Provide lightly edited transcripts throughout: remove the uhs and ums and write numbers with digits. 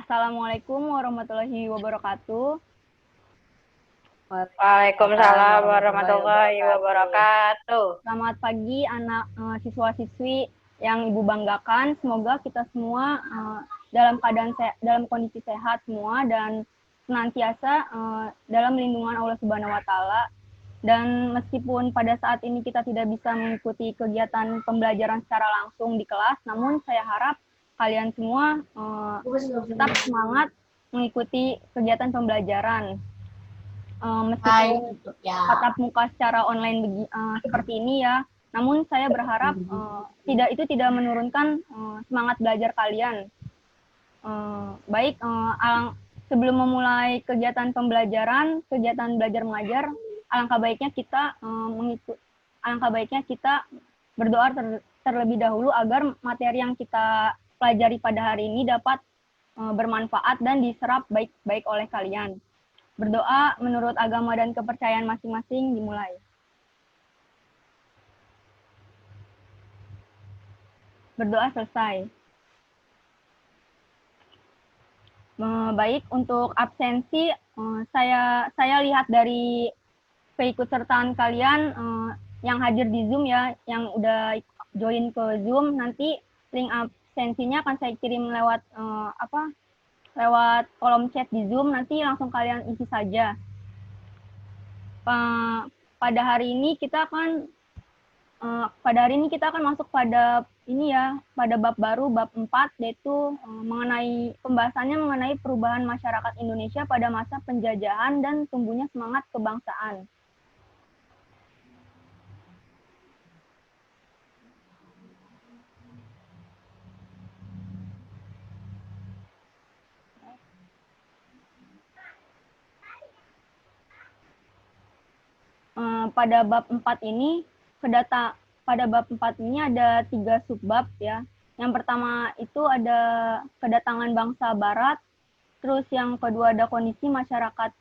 Assalamualaikum warahmatullahi wabarakatuh. Waalaikumsalam warahmatullahi wabarakatuh. Selamat pagi anak siswa-siswi yang Ibu banggakan. Semoga kita semua dalam kondisi sehat semua dan senantiasa dalam lindungan Allah Subhanahu wa taala. Dan meskipun pada saat ini kita tidak bisa mengikuti kegiatan pembelajaran secara langsung di kelas, namun saya harap kalian semua tetap semangat mengikuti kegiatan pembelajaran. Meskipun tatap muka secara online seperti ini ya, namun saya berharap itu tidak menurunkan semangat belajar kalian. Sebelum memulai kegiatan pembelajaran, kegiatan belajar mengajar, alangkah baiknya kita berdoa terlebih dahulu agar materi yang kita pelajari pada hari ini dapat bermanfaat dan diserap baik-baik oleh kalian. Berdoa menurut agama dan kepercayaan masing-masing dimulai. Berdoa selesai. Baik, untuk absensi saya lihat dari keikutsertaan kalian yang hadir di Zoom ya, yang udah join ke Zoom, nanti link absensinya akan saya kirim lewat lewat kolom chat di Zoom, nanti langsung kalian isi saja. Pada hari ini kita akan masuk pada pada bab baru, bab 4, yaitu pembahasannya mengenai perubahan masyarakat Indonesia pada masa penjajahan dan tumbuhnya semangat kebangsaan. Pada bab 4 ini ada 3 subbab ya. Yang pertama itu ada kedatangan bangsa barat, terus yang kedua ada kondisi masyarakat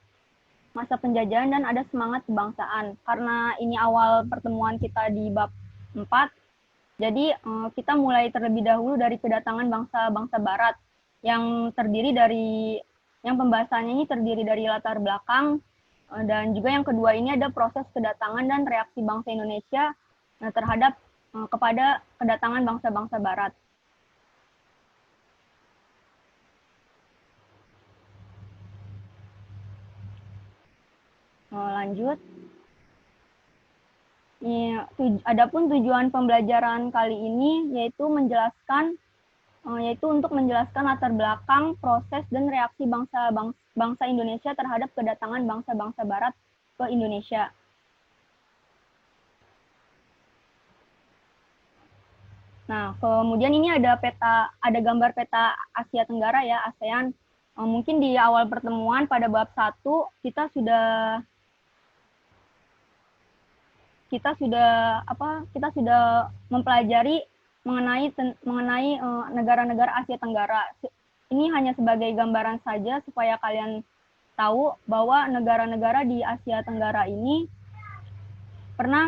masa penjajahan, dan ada semangat kebangsaan. Karena ini awal pertemuan kita di bab 4, jadi kita mulai terlebih dahulu dari kedatangan bangsa-bangsa barat yang pembahasannya ini terdiri dari latar belakang, dan juga yang kedua ini ada proses kedatangan dan reaksi bangsa Indonesia terhadap kepada kedatangan bangsa-bangsa barat. Lanjut. Adapun tujuan pembelajaran kali ini yaitu untuk menjelaskan latar belakang, proses, dan reaksi bangsa Indonesia terhadap kedatangan bangsa-bangsa barat ke Indonesia. Nah, kemudian ini ada gambar peta Asia Tenggara ya, ASEAN. Mungkin di awal pertemuan pada bab 1 kita sudah mempelajari mengenai negara-negara Asia Tenggara. Ini hanya sebagai gambaran saja supaya kalian tahu bahwa negara-negara di Asia Tenggara ini pernah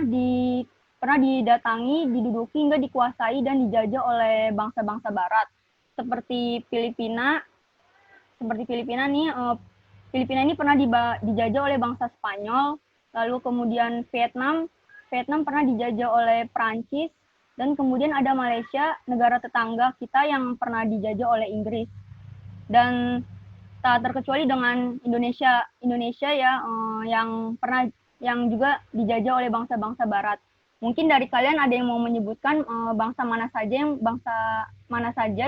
didatangi, diduduki hingga dikuasai dan dijajah oleh bangsa-bangsa barat. Seperti Filipina nih, Filipina ini pernah dijajah oleh bangsa Spanyol, lalu kemudian Vietnam pernah dijajah oleh Prancis, dan kemudian ada Malaysia, negara tetangga kita yang pernah dijajah oleh Inggris. Dan tak terkecuali dengan Indonesia ya, yang juga dijajah oleh bangsa-bangsa barat. Mungkin dari kalian ada yang mau menyebutkan bangsa mana saja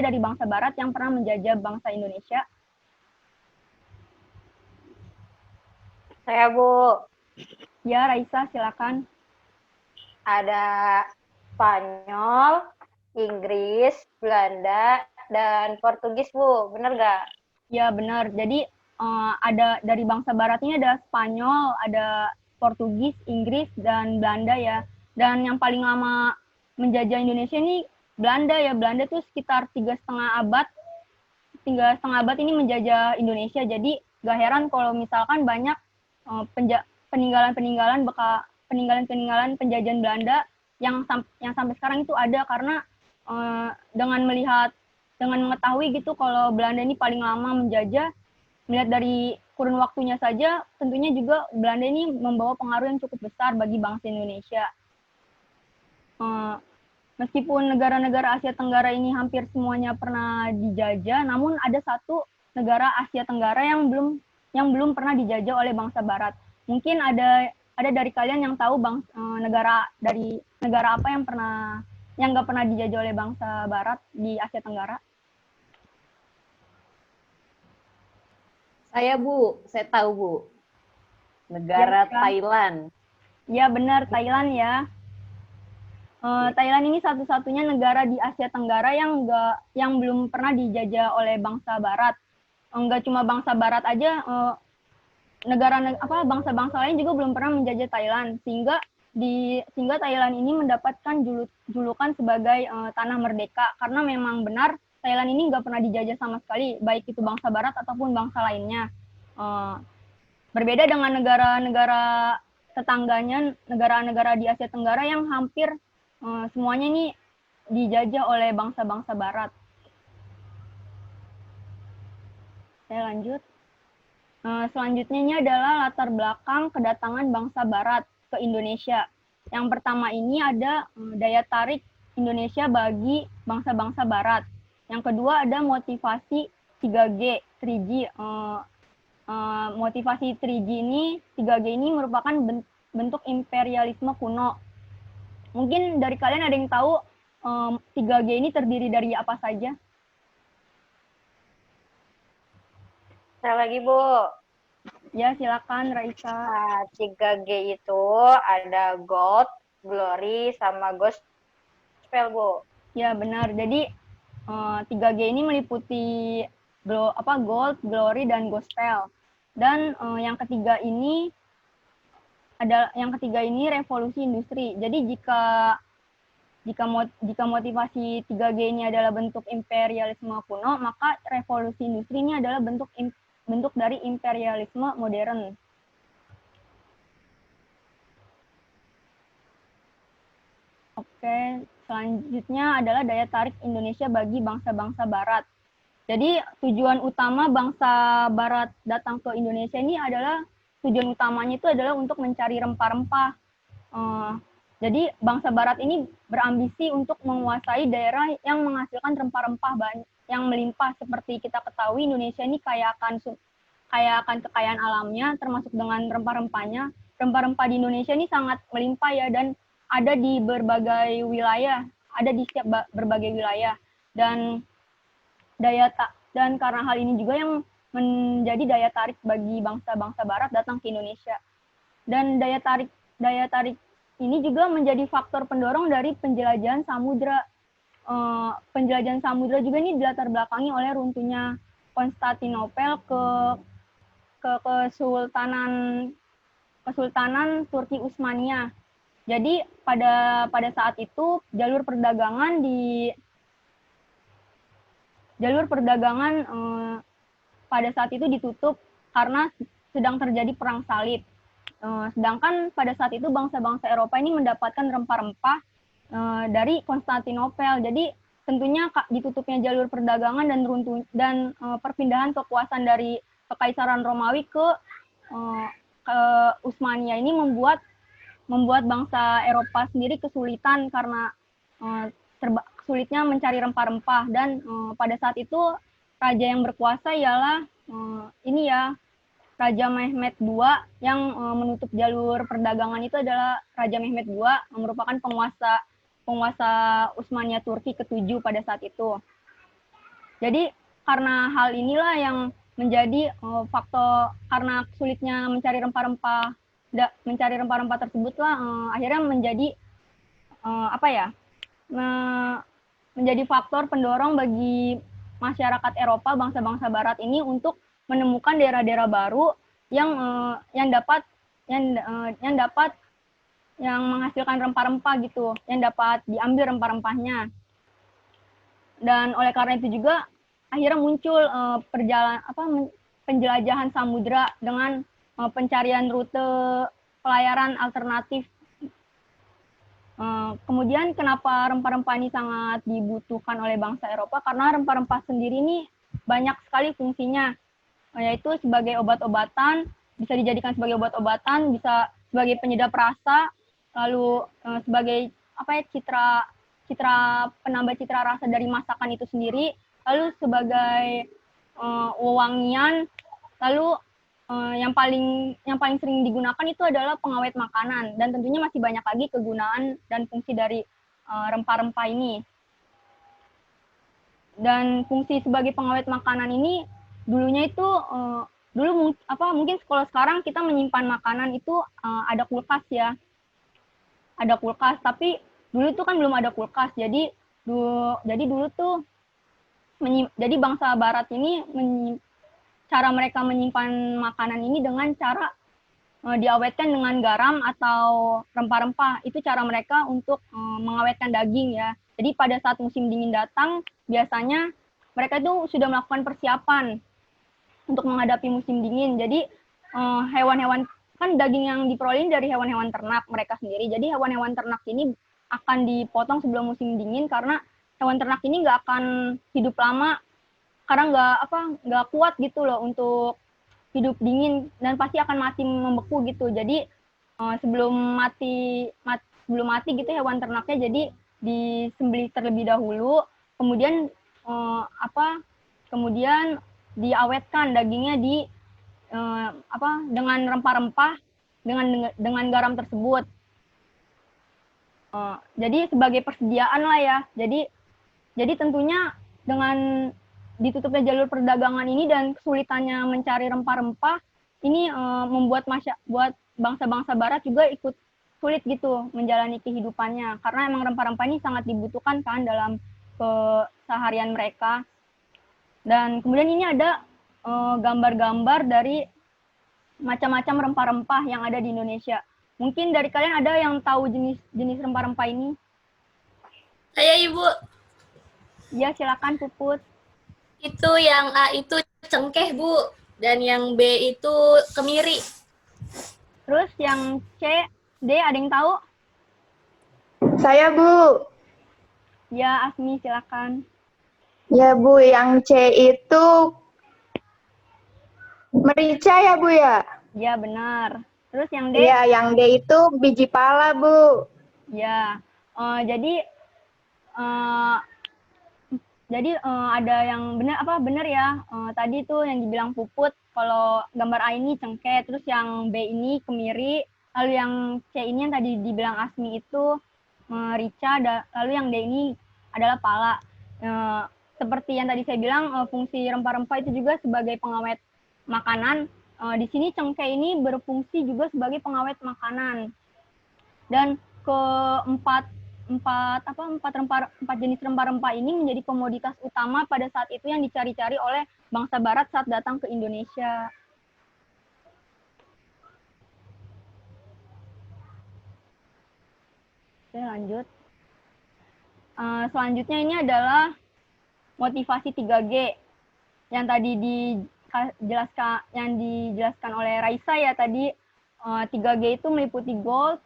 dari bangsa barat yang pernah menjajah bangsa Indonesia? Saya, Bu. Ya, Raisa, silakan. Ada Spanyol, Inggris, Belanda, dan Portugis, Bu. Benar nggak? Ya, benar. Jadi ada dari bangsa barat ini ada Spanyol, ada Portugis, Inggris, dan Belanda ya. Dan yang paling lama menjajah Indonesia ini Belanda ya. Belanda tuh sekitar 3,5 abad ini menjajah Indonesia. Jadi gak heran kalau misalkan banyak peninggalan-peninggalan penjajahan Belanda yang sampai sekarang itu ada, karena dengan dengan mengetahui gitu kalau Belanda ini paling lama menjajah, melihat dari kurun waktunya saja, tentunya juga Belanda ini membawa pengaruh yang cukup besar bagi bangsa Indonesia. Meskipun negara-negara Asia Tenggara ini hampir semuanya pernah dijajah, namun ada satu negara Asia Tenggara yang belum pernah dijajah oleh bangsa Barat. Mungkin ada dari kalian yang tahu negara apa yang nggak pernah dijajah oleh bangsa Barat di Asia Tenggara? Saya tahu Bu. Negara Ya, Thailand. Ya benar, Thailand ya. Thailand ini satu-satunya negara di Asia Tenggara yang belum pernah dijajah oleh bangsa Barat. Enggak cuma bangsa Barat aja, bangsa-bangsa lain juga belum pernah menjajah Thailand, sehingga Thailand ini mendapatkan julukan sebagai tanah merdeka, karena memang benar Thailand ini nggak pernah dijajah sama sekali, baik itu bangsa Barat ataupun bangsa lainnya. Berbeda dengan negara-negara tetangganya, negara-negara di Asia Tenggara yang hampir semuanya ini dijajah oleh bangsa-bangsa Barat. Saya lanjut. Selanjutnya ini adalah latar belakang kedatangan bangsa Barat ke Indonesia. Yang pertama ini ada daya tarik Indonesia bagi bangsa-bangsa Barat. Yang kedua ada motivasi 3G, 3G. Motivasi 3G ini merupakan bentuk imperialisme kuno. Mungkin dari kalian ada yang tahu 3G ini terdiri dari apa saja? Saya lagi, Bu. Ya, silakan Raisa. 3G itu ada gold, glory, sama gospel, Bu. Ya, benar. Jadi 3G ini meliputi gold, glory, dan gospel. Dan yang ketiga ini revolusi industri. Jadi jika motivasi 3G ini adalah bentuk imperialisme kuno, maka revolusi industri ini adalah bentuk dari imperialisme modern. Oke, selanjutnya adalah daya tarik Indonesia bagi bangsa-bangsa Barat. Jadi tujuan utama bangsa Barat datang ke Indonesia ini adalah tujuan utamanya itu adalah untuk mencari rempah-rempah. Jadi bangsa Barat ini berambisi untuk menguasai daerah yang menghasilkan rempah-rempah yang melimpah. Seperti kita ketahui, Indonesia ini kaya akan kekayaan alamnya, termasuk dengan rempah-rempahnya. Rempah-rempah di Indonesia ini sangat melimpah ya, dan ada di berbagai wilayah, ada di setiap berbagai wilayah. Dan karena hal ini juga yang menjadi daya tarik bagi bangsa-bangsa Barat datang ke Indonesia. Dan daya tarik ini juga menjadi faktor pendorong dari penjelajahan samudra. Penjelajahan samudra juga ini dilatar belakangi oleh runtuhnya Konstantinopel ke Kesultanan Turki Utsmania. Jadi pada saat itu jalur perdagangan pada saat itu ditutup karena sedang terjadi perang salib. Sedangkan pada saat itu bangsa-bangsa Eropa ini mendapatkan rempah-rempah dari Konstantinopel. Jadi tentunya ditutupnya jalur perdagangan dan perpindahan kekuasaan dari Kekaisaran Romawi ke Utsmania ini membuat bangsa Eropa sendiri kesulitan karena sulitnya mencari rempah-rempah. Dan pada saat itu raja yang berkuasa ialah Raja Mehmed II yang menutup jalur perdagangan itu adalah Raja Mehmed II, merupakan penguasa Utsmania Turki ke-7 pada saat itu. Jadi karena hal inilah yang menjadi faktor, karena sulitnya mencari rempah-rempah tersebutlah akhirnya menjadi menjadi faktor pendorong bagi masyarakat Eropa, bangsa-bangsa Barat ini untuk menemukan daerah-daerah baru yang menghasilkan rempah-rempah gitu, yang dapat diambil rempah-rempahnya. Dan oleh karena itu juga akhirnya muncul penjelajahan samudra dengan pencarian rute pelayaran alternatif. Kemudian kenapa rempah-rempah ini sangat dibutuhkan oleh bangsa Eropa? Karena rempah-rempah sendiri ini banyak sekali fungsinya, yaitu sebagai obat-obatan, bisa dijadikan sebagai obat-obatan, bisa sebagai penyedap rasa, lalu sebagai citra penambah citra rasa dari masakan itu sendiri, lalu sebagai wewangian, lalu yang paling sering digunakan itu adalah pengawet makanan, dan tentunya masih banyak lagi kegunaan dan fungsi dari rempah-rempah ini. Dan fungsi sebagai pengawet makanan ini dulunya itu mungkin kalau sekarang kita menyimpan makanan itu ada kulkas ya, ada kulkas, tapi dulu tuh kan belum ada kulkas, jadi dulu tuh jadi bangsa Barat ini cara mereka menyimpan makanan ini dengan cara diawetkan dengan garam atau rempah-rempah. Itu cara mereka untuk mengawetkan daging ya. Jadi pada saat musim dingin datang, biasanya mereka itu sudah melakukan persiapan untuk menghadapi musim dingin. Jadi hewan-hewan, kan daging yang diperoleh dari hewan-hewan ternak mereka sendiri. Jadi hewan-hewan ternak ini akan dipotong sebelum musim dingin, karena hewan ternak ini nggak akan hidup lama, karena nggak kuat gitu loh untuk hidup dingin, dan pasti akan mati membeku gitu. Jadi sebelum mati gitu hewan ternaknya, jadi disembelih terlebih dahulu, kemudian kemudian diawetkan dagingnya dengan rempah-rempah, dengan garam tersebut. Jadi sebagai persediaan lah ya. Jadi tentunya dengan ditutupnya jalur perdagangan ini dan kesulitannya mencari rempah-rempah ini membuat buat bangsa-bangsa Barat juga ikut sulit gitu menjalani kehidupannya, karena emang rempah-rempah ini sangat dibutuhkan kan dalam keseharian mereka. Dan kemudian ini ada gambar-gambar dari macam-macam rempah-rempah yang ada di Indonesia. Mungkin dari kalian ada yang tahu jenis rempah-rempah ini? Saya Ibu. Ya, silakan Puput. Itu yang A itu cengkeh, Bu. Dan yang B itu kemiri. Terus yang C, D ada yang tahu? Saya, Bu. Ya, Asmi silakan. Ya, Bu, yang C itu merica ya, Bu ya? Ya, benar. Terus yang D? Iya, yang D itu biji pala, Bu. Ya, jadi ada yang benar ya. Tadi tuh yang dibilang Puput, kalau gambar A ini cengkeh, terus yang B ini kemiri, lalu yang C ini yang tadi dibilang Asmi itu merica, lalu yang D ini adalah pala. Seperti yang tadi saya bilang, fungsi rempah-rempah itu juga sebagai pengawet makanan. Di sini cengkeh ini berfungsi juga sebagai pengawet makanan. Dan empat jenis rempah-rempah ini menjadi komoditas utama pada saat itu yang dicari-cari oleh bangsa Barat saat datang ke Indonesia. Oke, lanjut. Selanjutnya ini adalah motivasi 3G yang tadi dijelaskan oleh Raisa ya tadi. 3G itu meliputi gold,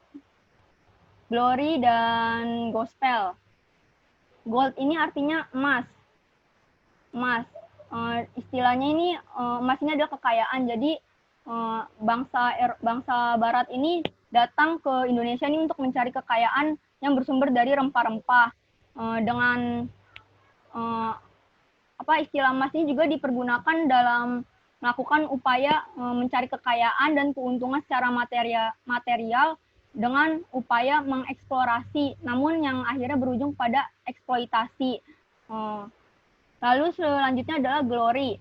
glory, dan gospel. Gold ini artinya emas. Istilahnya ini emas ini adalah kekayaan. Jadi bangsa Barat ini datang ke Indonesia ini untuk mencari kekayaan yang bersumber dari rempah-rempah. Dengan istilah emas ini juga dipergunakan dalam melakukan upaya mencari kekayaan dan keuntungan secara material dengan upaya mengeksplorasi, namun yang akhirnya berujung pada eksploitasi. Lalu selanjutnya adalah glory.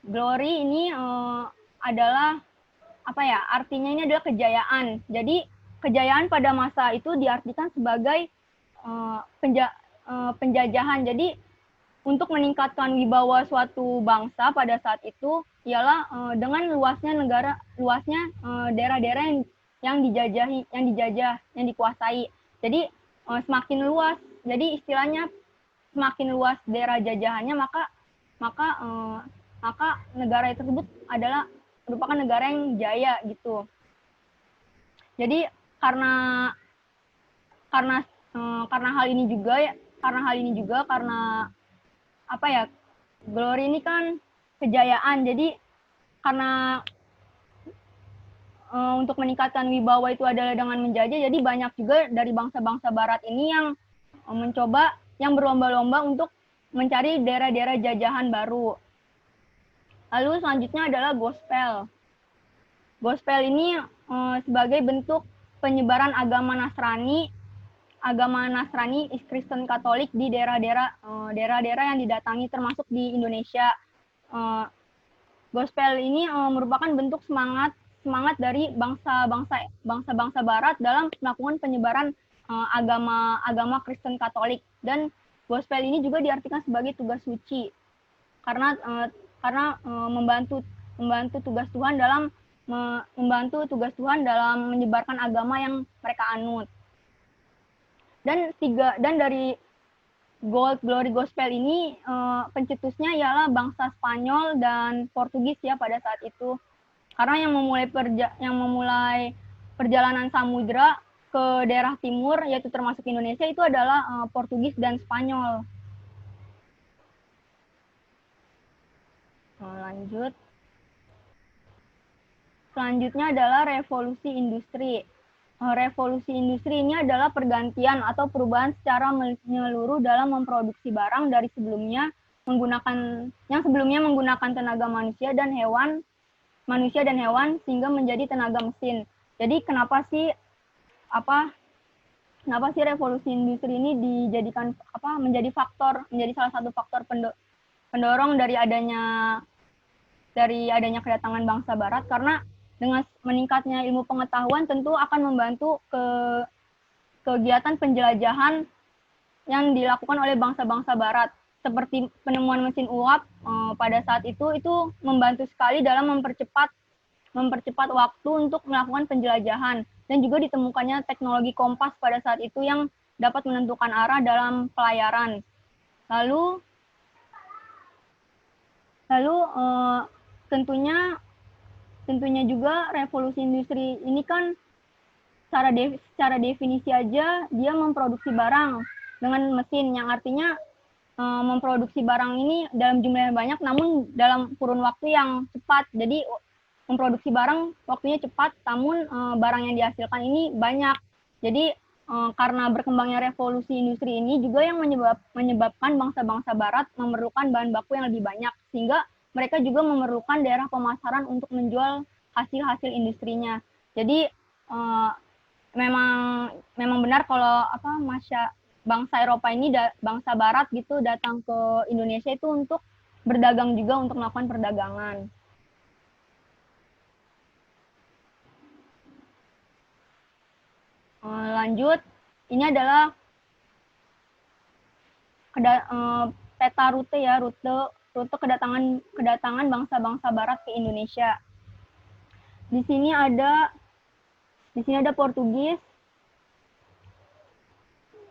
Glory ini adalah artinya ini adalah kejayaan. Jadi kejayaan pada masa itu diartikan sebagai penjajahan. Jadi untuk meningkatkan wibawa suatu bangsa pada saat itu ialah dengan luasnya daerah-daerah yang dikuasai. Jadi semakin luas. Jadi istilahnya semakin luas daerah jajahannya, maka negara tersebut merupakan negara yang jaya gitu. Jadi karena karena karena hal ini juga karena apa ya, glory ini kan kejayaan, jadi karena untuk meningkatkan wibawa itu adalah dengan menjajah, jadi banyak juga dari bangsa-bangsa barat ini yang yang berlomba-lomba untuk mencari daerah-daerah jajahan baru. Lalu selanjutnya adalah gospel. Gospel ini sebagai bentuk penyebaran agama Nasrani Kristen Katolik di daerah-daerah yang didatangi, termasuk di Indonesia. Gospel ini merupakan bentuk semangat dari bangsa-bangsa Barat dalam melakukan penyebaran agama Kristen Katolik, dan gospel ini juga diartikan sebagai tugas suci karena membantu tugas Tuhan dalam menyebarkan agama yang mereka anut. Dan dari Glory Gospel ini pencetusnya ialah bangsa Spanyol dan Portugis ya pada saat itu. Karena yang memulai perjalanan samudra ke daerah timur, yaitu termasuk Indonesia, itu adalah Portugis dan Spanyol. Lanjut. Selanjutnya adalah revolusi industri. Revolusi industri ini adalah pergantian atau perubahan secara menyeluruh dalam memproduksi barang dari sebelumnya menggunakan tenaga manusia dan hewan sehingga menjadi tenaga mesin. Jadi kenapa sih revolusi industri ini menjadi salah satu faktor pendorong dari adanya kedatangan bangsa Barat? Karena dengan meningkatnya ilmu pengetahuan tentu akan membantu kegiatan penjelajahan yang dilakukan oleh bangsa-bangsa Barat. Seperti penemuan mesin uap pada saat itu membantu sekali dalam mempercepat waktu untuk melakukan penjelajahan, dan juga ditemukannya teknologi kompas pada saat itu yang dapat menentukan arah dalam pelayaran. Lalu tentunya juga revolusi industri ini kan secara definisi aja dia memproduksi barang dengan mesin, yang artinya memproduksi barang ini dalam jumlah yang banyak namun dalam kurun waktu yang cepat. Jadi memproduksi barang waktunya cepat namun barang yang dihasilkan ini banyak. Jadi karena berkembangnya revolusi industri ini juga yang menyebabkan bangsa-bangsa Barat memerlukan bahan baku yang lebih banyak, sehingga mereka juga memerlukan daerah pemasaran untuk menjual hasil-hasil industrinya. Jadi memang benar kalau bangsa Eropa ini bangsa Barat gitu datang ke Indonesia itu untuk berdagang juga, untuk melakukan perdagangan. Lanjut, ini adalah peta rute ya, rute kedatangan bangsa-bangsa Barat ke Indonesia. Di sini ada Portugis,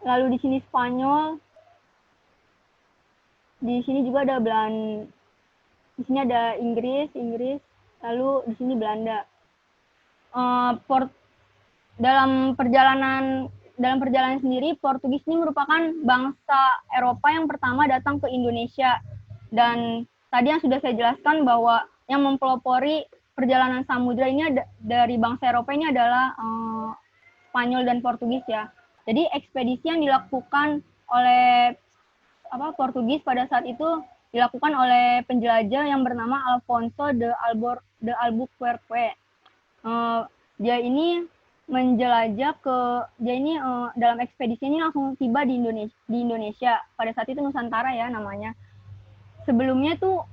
lalu di sini Spanyol, di sini juga ada Belanda, di sini ada Inggris, lalu di sini Belanda. Dalam perjalanan sendiri, Portugis ini merupakan bangsa Eropa yang pertama datang ke Indonesia. Dan tadi yang sudah saya jelaskan bahwa yang mempelopori perjalanan samudra ini dari bangsa Eropa ini adalah Spanyol dan Portugis ya. Jadi ekspedisi yang dilakukan oleh Portugis pada saat itu dilakukan oleh penjelajah yang bernama Alfonso de Albuquerque. Dia ini dalam ekspedisi ini langsung tiba di Indonesia. Pada saat itu Nusantara ya namanya. Sebelumnya tuh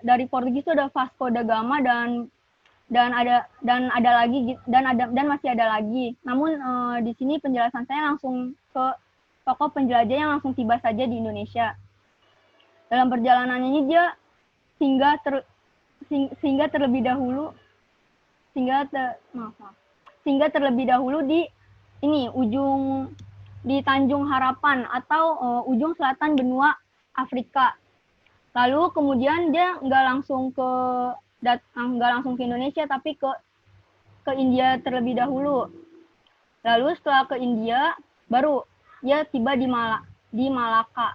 dari Portugis itu ada Vasco da Gama dan masih ada lagi. Namun di sini penjelasan saya langsung ke tokoh penjelajah yang langsung tiba saja di Indonesia. Dalam perjalanan ini dia singgah terlebih dahulu di Tanjung Harapan atau ujung selatan benua Afrika. Lalu kemudian dia nggak langsung ke Indonesia, tapi ke India terlebih dahulu. Lalu setelah ke India, baru dia tiba di Malaka.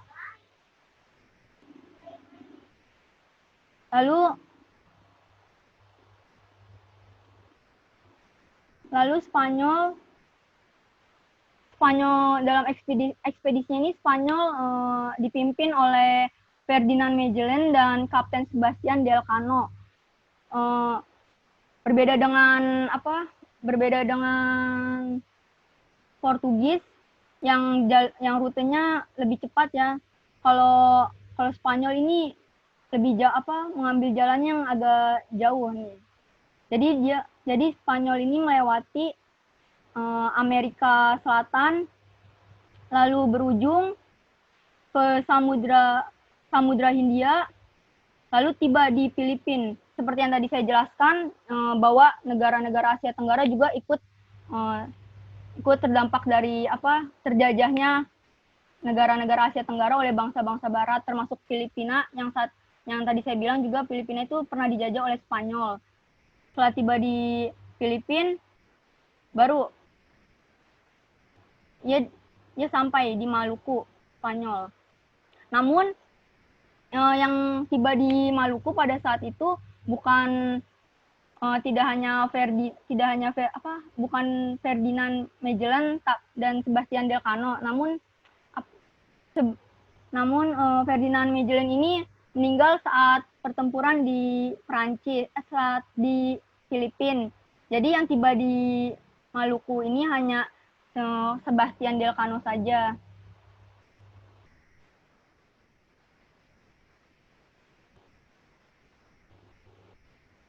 Lalu Spanyol dalam ekspedisinya ini Spanyol dipimpin oleh Ferdinand Magellan dan Kapten Sebastian Elcano. Berbeda dengan Portugis yang rutenya lebih cepat ya. Kalau Spanyol ini lebih mengambil jalan yang agak jauh nih. Jadi Spanyol ini melewati Amerika Selatan, lalu berujung ke Samudra Hindia, lalu tiba di Filipina. Seperti yang tadi saya jelaskan, bahwa negara-negara Asia Tenggara juga ikut terdampak dari terjajahnya negara-negara Asia Tenggara oleh bangsa-bangsa Barat, termasuk Filipina yang tadi saya bilang juga Filipina itu pernah dijajah oleh Spanyol. Setelah tiba di Filipina, baru dia sampai di Maluku, Spanyol. Namun yang tiba di Maluku pada saat itu bukan bukan Ferdinand Magellan dan Sebastian Elcano, namun Ferdinand Magellan ini meninggal saat pertempuran di Filipina. Jadi yang tiba di Maluku ini hanya Sebastian Elcano saja.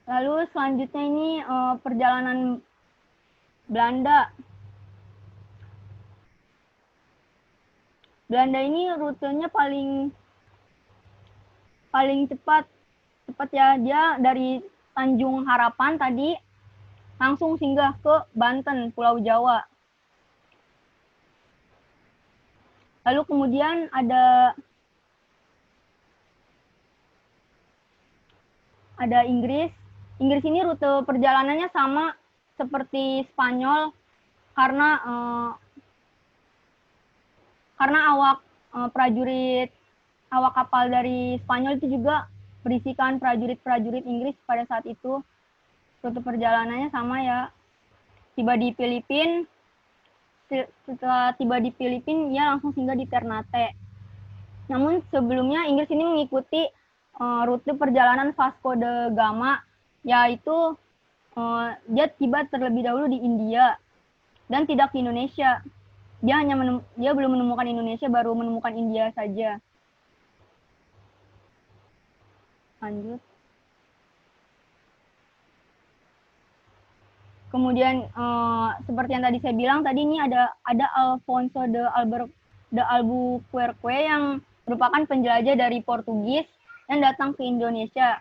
Lalu selanjutnya ini perjalanan Belanda. Belanda ini rutenya paling cepat ya. Dia dari Tanjung Harapan tadi langsung singgah ke Banten, Pulau Jawa. Lalu kemudian ada Inggris. Inggris ini rute perjalanannya sama seperti Spanyol karena awak kapal dari Spanyol itu juga berisikan prajurit Inggris pada saat itu. Rute perjalanannya sama ya. Tiba di Filipina. Setelah tiba di Filipina, ia langsung singgah di Ternate. Namun sebelumnya Inggris ini mengikuti rute perjalanan Vasco da Gama, yaitu dia tiba terlebih dahulu di India dan tidak di Indonesia. Dia belum menemukan Indonesia, baru menemukan India saja. Lanjut. Kemudian seperti yang tadi saya bilang tadi, ini ada Alfonso de Albuquerque yang merupakan penjelajah dari Portugis yang datang ke Indonesia.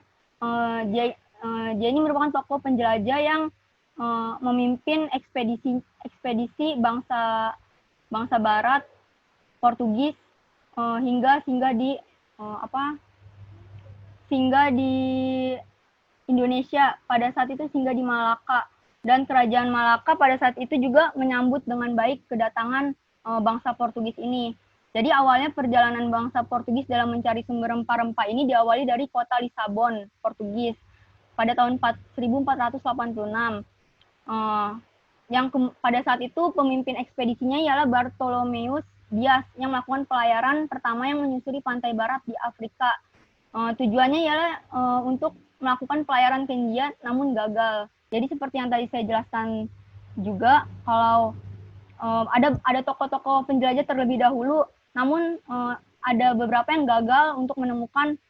Dia ini merupakan tokoh penjelajah yang memimpin ekspedisi bangsa Barat Portugis hingga singgah di Indonesia. Pada saat itu singgah di Malaka, dan kerajaan Malaka pada saat itu juga menyambut dengan baik kedatangan bangsa Portugis ini. Jadi awalnya perjalanan bangsa Portugis dalam mencari sumber rempah-rempah ini diawali dari kota Lisabon, Portugis, pada tahun 1486. Pada saat itu pemimpin ekspedisinya ialah Bartolomeus Dias yang melakukan pelayaran pertama yang menyusuri pantai barat di Afrika. Tujuannya ialah untuk melakukan pelayaran ke India, namun gagal. Jadi seperti yang tadi saya jelaskan juga, kalau ada tokoh-tokoh penjelajah terlebih dahulu, namun ada beberapa yang gagal untuk menemukan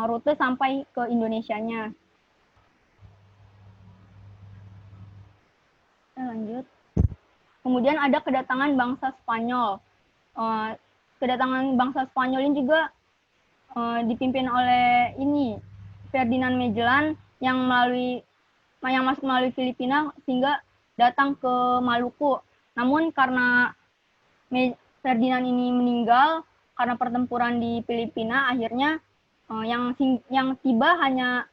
rute sampai ke Indonesianya. Lanjut. Kemudian ada kedatangan bangsa Spanyol. Kedatangan bangsa Spanyol ini juga dipimpin oleh Ferdinand Magellan yang masuk melalui Filipina sehingga datang ke Maluku. Namun karena Ferdinand ini meninggal karena pertempuran di Filipina, akhirnya yang tiba hanya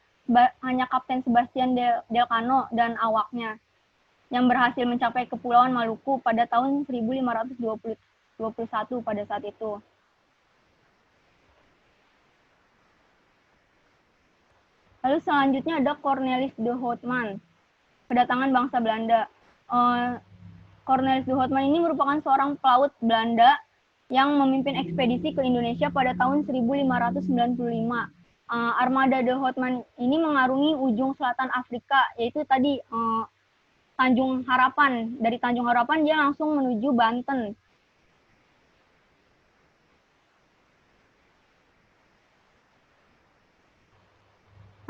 Kapten Sebastian Elcano dan awaknya. yang berhasil mencapai Kepulauan Maluku pada tahun 1521 pada saat itu. Lalu selanjutnya ada Cornelis de Houtman, kedatangan bangsa Belanda. Cornelis de Houtman ini merupakan seorang pelaut Belanda yang memimpin ekspedisi ke Indonesia pada tahun 1595. Armada de Houtman ini mengarungi ujung selatan Afrika, yaitu tadi Tanjung Harapan. Dari Tanjung Harapan dia langsung menuju Banten.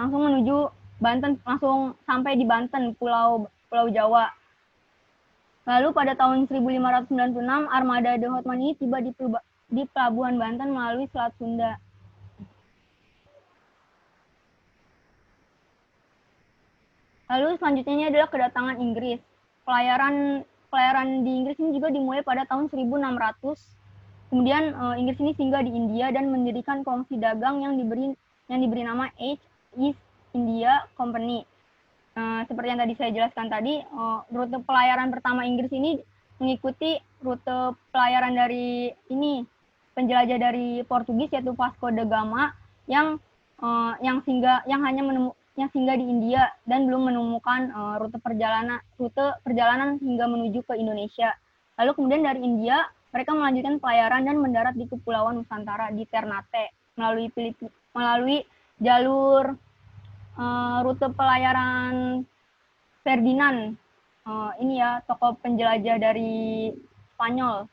Langsung sampai di Banten, Pulau Jawa. Lalu pada tahun 1596, armada de Houtman ini tiba di Pelabuhan Banten melalui Selat Sunda. Lalu selanjutnya ini adalah kedatangan Inggris. Pelayaran di Inggris ini juga dimulai pada tahun 1600. Kemudian Inggris ini singgah di India dan mendirikan kongsi dagang yang diberi nama East India Company. Seperti yang tadi saya jelaskan tadi, rute pelayaran pertama Inggris ini mengikuti rute pelayaran dari penjelajah dari Portugis, yaitu Vasco da Gama yang singgah di India dan belum menemukan rute perjalanan hingga menuju ke Indonesia. Lalu kemudian dari India mereka melanjutkan pelayaran dan mendarat di Kepulauan Nusantara di Ternate melalui jalur rute pelayaran Ferdinand. Tokoh penjelajah dari Spanyol.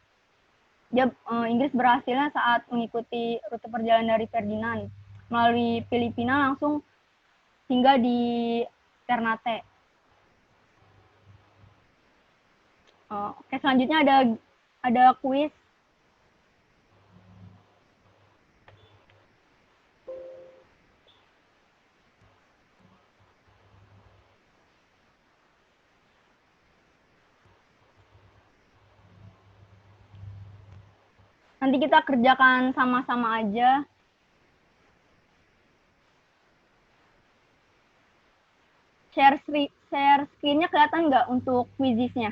Inggris berhasilnya saat mengikuti rute perjalanan dari Ferdinand melalui Filipina langsung hingga di Ternate. Oke, selanjutnya ada kuis. Nanti kita kerjakan sama-sama aja. Share screen-nya kelihatan nggak untuk quizisnya?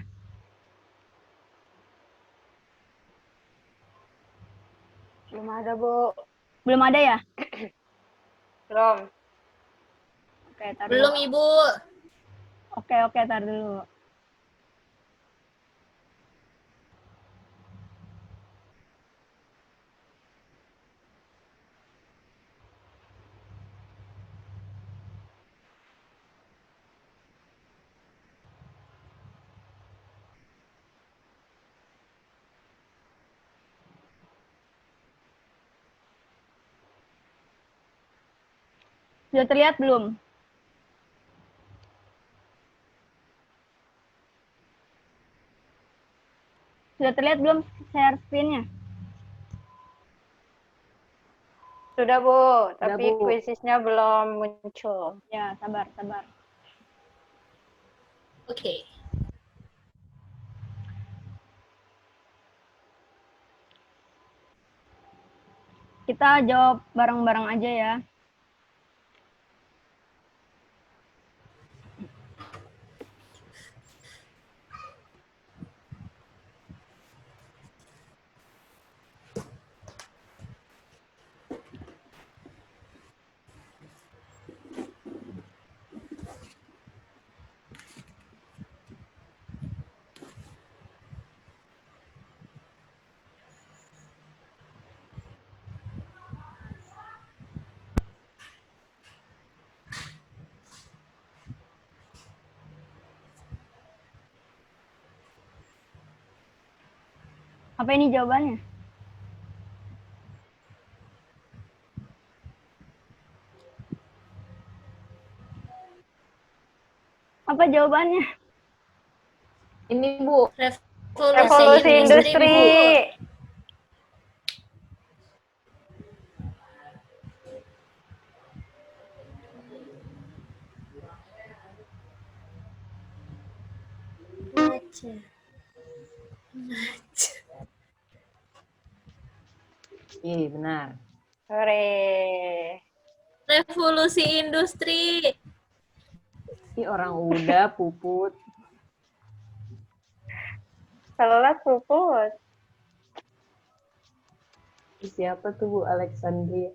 Belum ada, Bu. Belum ada ya? Belum. Oke, tar Belum, dulu. Ibu. Oke, tar dulu. Sudah terlihat belum? Sudah terlihat belum share screen-nya? Sudah, Bu. Sudah, Tapi Bu. kuisisnya belum muncul. Ya, sabar. Oke. Kita jawab bareng-bareng aja ya. Apa ini jawabannya? Apa jawabannya? Ini, Bu. Revolusi industri. Bu. Iya, benar. Hore. Revolusi industri. Ini orang udah, Puput. Telat pupus. Siapa tuh Bu Alexandria?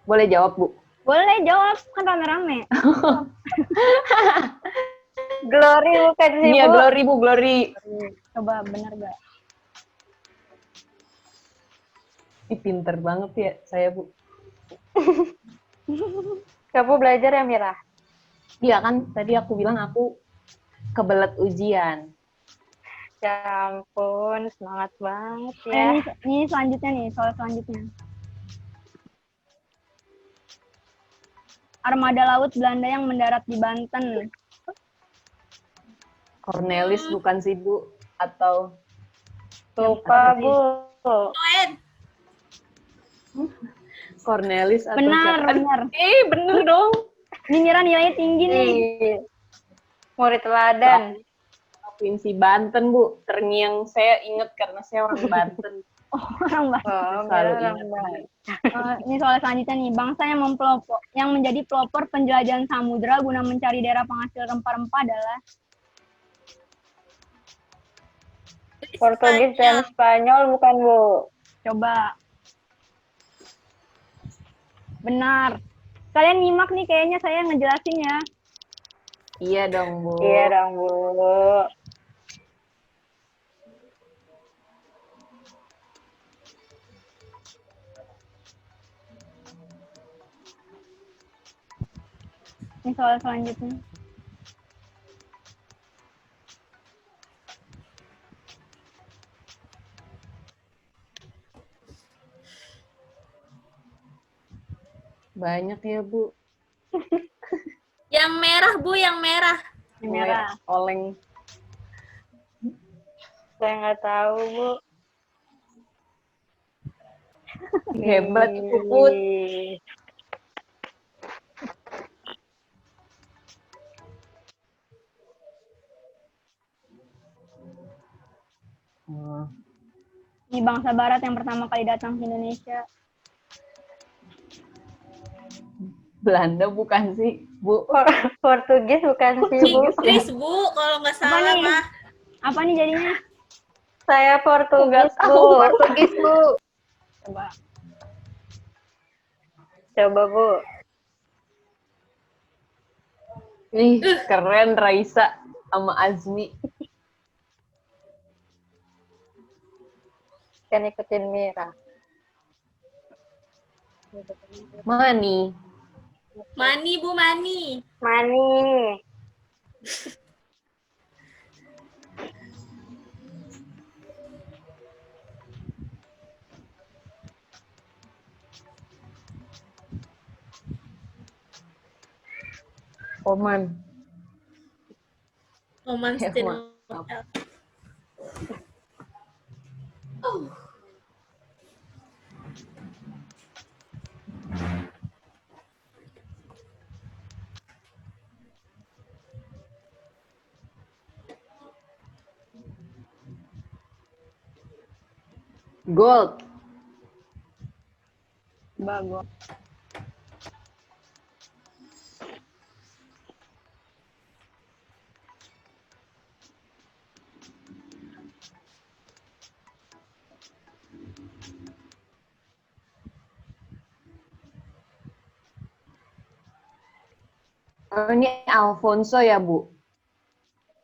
Boleh jawab Bu? Boleh jawab, kan rame-rame. Glory bukan sih, Iya, Bu? Glory Bu, Glory. Coba bener gak? Ih, pinter banget ya saya Bu. Kamu belajar ya, Mira? Iya kan, tadi aku bilang aku kebelet ujian. Ya ampun, semangat banget Oh, ya. ini selanjutnya nih, soal selanjutnya. Armada laut Belanda yang mendarat di Banten. Cornelis bukan sih Bu? Atau Lupa, Bu. Oen. Cornelis atau Benar, siapa? benar. Bener dong. Ini Mira nilainya tinggi nih. Ih, murid teladan. Provinsi Banten Bu. Terngiang saya inget karena saya orang Banten. Orang Banten. Oh, Selalu Mira orang ingat. Banten. Ini soal selanjutnya nih. Bangsa yang menjadi pelopor penjelajahan samudera guna mencari daerah penghasil rempah-rempah adalah Portugis dan Spanyol bukan, Bu? coba. Benar. Kalian nyimak nih kayaknya saya ngejelasin ya. Iya dong Bu. Iya dong, Bu. Ini soal selanjutnya. Banyak ya Bu. Yang merah, Bu, yang merah. Ini merah. Oleng. Saya nggak tahu, Bu. Hebat Puput. Ih, Ini bangsa barat yang pertama kali datang ke Indonesia. Belanda bukan sih Bu? Portugis bukan sih, Bu? Inggris, Bu, kalau nggak salah nih? mah. Apa nih jadinya? Saya Portugis, Nggak Bu. tahu. Portugis, Bu. Coba. Coba, Bu. Ih, keren Raisa sama Azmi. Kan ikutin Mira. Mani. Mani, Bu, mani. Mani. Oman. Oman Ya, Stin. maaf. Gold. Bagus. Oh, ini Alfonso ya Bu?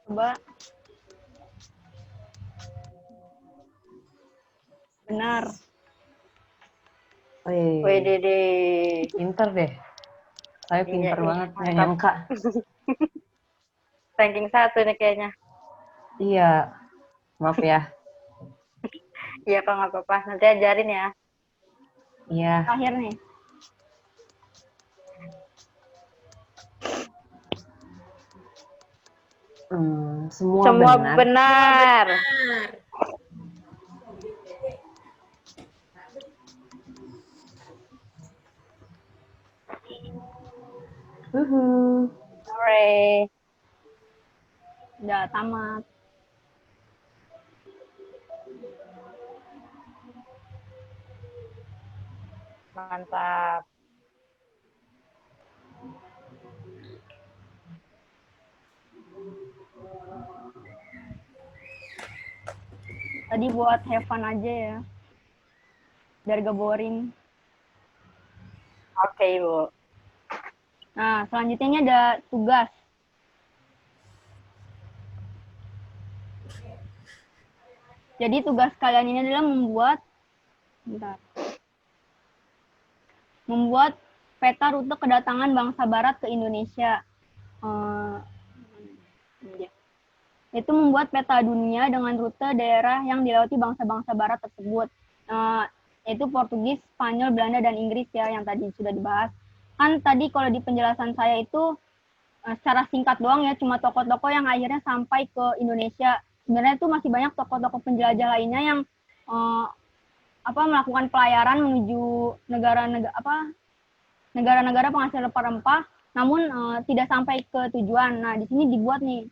Coba. Benar. Wih, Wih, Dede. pinter deh. Saya pinter Iya, banget, nggak mantap. nyangka. Ranking 1 nih kayaknya. Iya, maaf ya. Iya, kok nggak apa-apa. Nanti ajarin ya. Iya. Terakhir nih. Semua Semua benar. Benar. Hooray. Udah tamat. Mantap. Tadi buat have fun aja ya. Biar gak boring. Oke, Ibu. Nah, selanjutnya ini ada tugas. Jadi tugas kalian ini adalah membuat peta rute kedatangan bangsa Barat ke Indonesia. Itu membuat peta dunia dengan rute daerah yang dilewati bangsa-bangsa Barat tersebut. Yaitu Portugis, Spanyol, Belanda, dan Inggris ya, yang tadi sudah dibahas. Kan tadi kalau di penjelasan saya itu secara singkat doang ya, cuma tokoh-tokoh yang akhirnya sampai ke Indonesia. Sebenarnya itu masih banyak tokoh-tokoh penjelajah lainnya yang melakukan pelayaran menuju negara-negara penghasil rempah-rempah, namun tidak sampai ke tujuan. Nah, di sini dibuat nih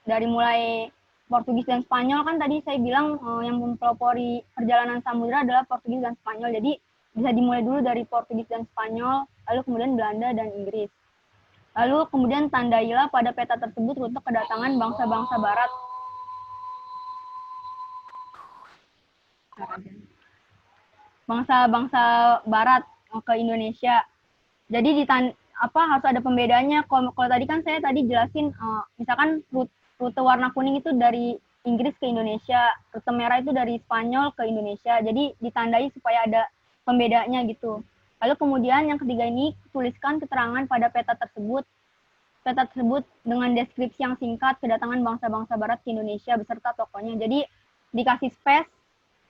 dari mulai Portugis dan Spanyol, kan tadi saya bilang yang mempelopori perjalanan samudera adalah Portugis dan Spanyol. Jadi bisa dimulai dulu dari Portugis dan Spanyol, lalu kemudian Belanda dan Inggris. Lalu kemudian tandailah pada peta tersebut rute kedatangan bangsa-bangsa Barat. Bangsa-bangsa Barat ke Indonesia. Jadi harus ada pembedanya. Kalau tadi kan saya jelasin, misalkan rute warna kuning itu dari Inggris ke Indonesia, rute merah itu dari Spanyol ke Indonesia. Jadi ditandai supaya ada pembedanya gitu. Lalu kemudian yang ketiga ini, tuliskan keterangan pada peta tersebut dengan deskripsi yang singkat kedatangan bangsa-bangsa Barat ke Indonesia beserta tokonya. Jadi dikasih space,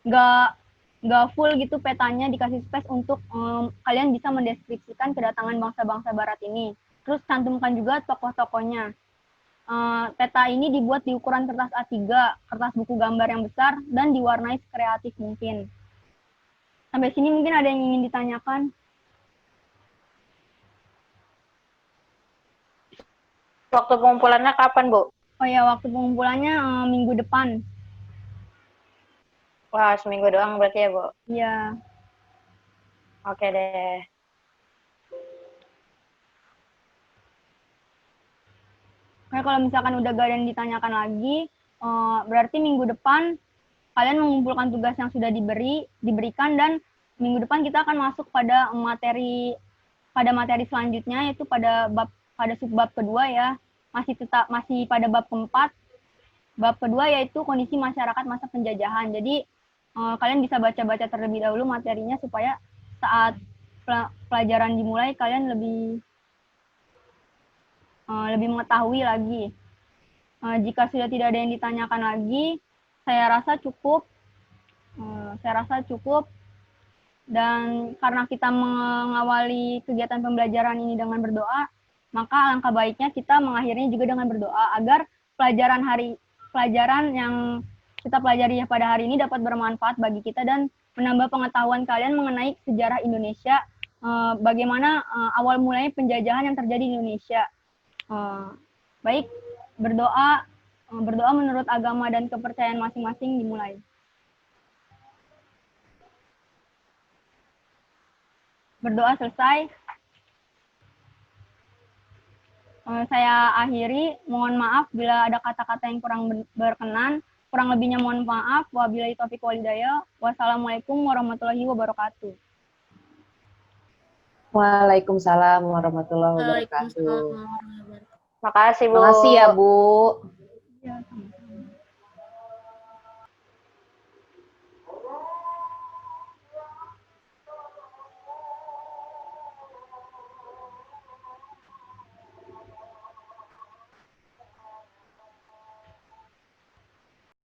nggak full gitu petanya, dikasih space untuk kalian bisa mendeskripsikan kedatangan bangsa-bangsa Barat ini. Terus cantumkan juga tokoh-tokohnya. Peta ini dibuat di ukuran kertas A3, kertas buku gambar yang besar, dan diwarnai sekreatif mungkin. Sampai sini mungkin ada yang ingin ditanyakan? Waktu pengumpulannya kapan, Bu? Oh ya, waktu pengumpulannya minggu depan. Wah, seminggu doang berarti ya, Bu? Iya. Oke deh. Oke, kalau misalkan udah gak ada yang ditanyakan lagi, berarti minggu depan kalian mengumpulkan tugas yang sudah diberikan, dan minggu depan kita akan masuk pada materi selanjutnya, yaitu pada subbab kedua ya. Masih pada bab keempat. Bab kedua yaitu kondisi masyarakat masa penjajahan. Jadi kalian bisa baca-baca terlebih dahulu materinya supaya saat pelajaran dimulai kalian lebih mengetahui lagi. Jika sudah tidak ada yang ditanyakan lagi, saya rasa cukup. Dan karena kita mengawali kegiatan pembelajaran ini dengan berdoa, maka alangkah baiknya kita mengakhirinya juga dengan berdoa agar pelajaran yang kita pelajari pada hari ini dapat bermanfaat bagi kita dan menambah pengetahuan kalian mengenai sejarah Indonesia, bagaimana awal mulanya penjajahan yang terjadi di Indonesia. Baik, berdoa menurut agama dan kepercayaan masing-masing dimulai. Berdoa selesai. Saya akhiri. Mohon maaf bila ada kata-kata yang kurang berkenan. Kurang lebihnya mohon maaf. Wabillahi taufiq wal hidayah. Wassalamualaikum warahmatullahi wabarakatuh. Waalaikumsalam warahmatullahi wabarakatuh. Waalaikumsalam warahmatullahi wabarakatuh. Makasih, Bu. Makasih ya, Bu. Ya, sama.